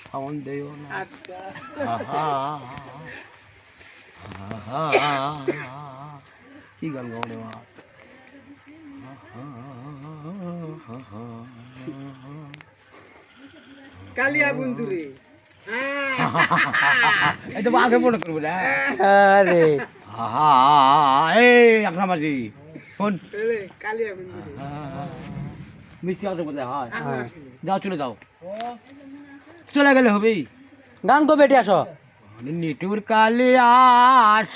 sound দেও না কি গান গাও রে মা কালিয়া বন্ধুরে এই তো আগে মনে করবো না আরে এই আপনার মাঝি শোন কালিয়া বন্ধুরে মিষ্টি আসে বোধ হয় যাও চলে যাও চলে গেলে হবেই গান কো বেটি আসো নিটুর কালিয়া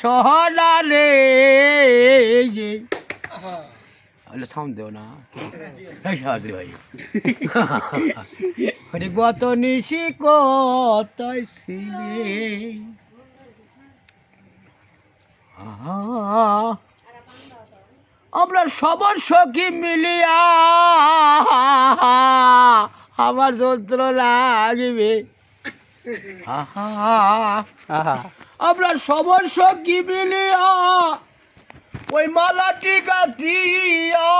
সহলা রে সাউন্ড দেও না সাহায্য ভাই গত নিশি কতাই ছিলে আমরা সবার সখী মিলিয়া আমার যন্ত্র লাগবে আমরা সবার সখী মিলিয়া ওই মালাটি গাঁথিয়া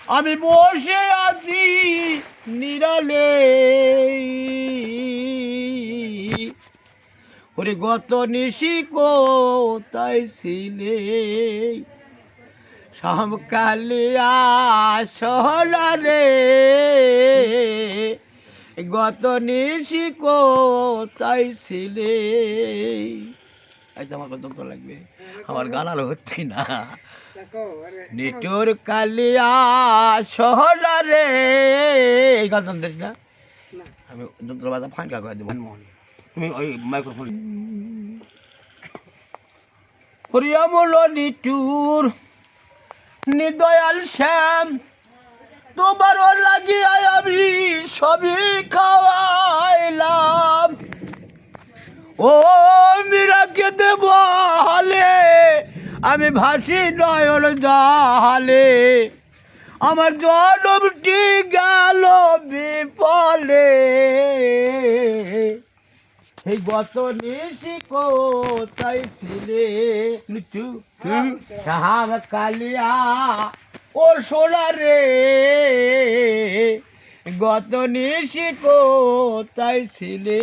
আমি বসে আছি নিরালে ওরে গত নিশি কোথায় ছিলে শামকালিয়া সহলা রে গত নিশি কোথায় ছিলে আমার কত লাগবে আমার গান আর হচ্ছে না নিটুর কালিয়া সহলা রে এই গান জানতেছ না আমি যন্ত্র বাজা ফাঁকা করে দেবো তুমি ওই মাইক্রোফোন প্রিয়মূল নিটুর নিদয়াল শ্যাম তোমারও লাগিয়া আমি সবই খাওয়াইলাম ও মীরাকে দেব হালে আমি ভাসি নয়ন জালে আমার জনমটি গেল বিফলে এই গত নিশি কোথায় ছিলে নিচু শাম কালিয়া ও সোনা রে গত নিশি কোথায় ছিলে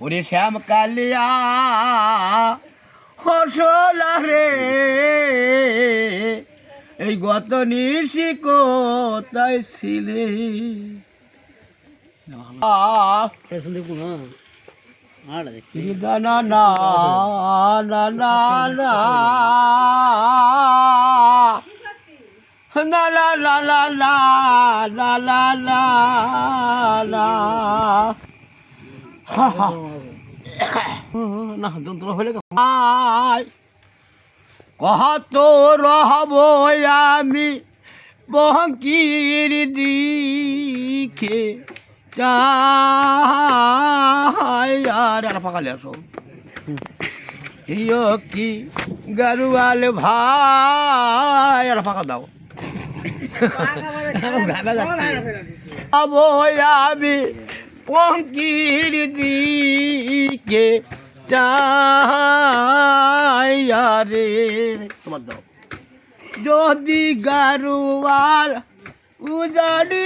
ওরে শ্যাম কালিয়া ও সোনা রে এই গত নিশি কোথায় ছিলে না না না না না না না না না না না না না না না না যন্ত্র হলে কত রহব আমি বঙ্কির দিকে আর পাকালে আসো ইয় কি গারুয়াল ভাই আর পাকা দাও আমি পঙ্কির দিকে রে তোমার দাও যদি গারুয়াল উজানি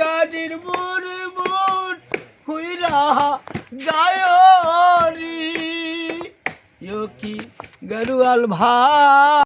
গাড়ির মুড় মুড় হুইরা গায়রি কি গারুয়াল ভাই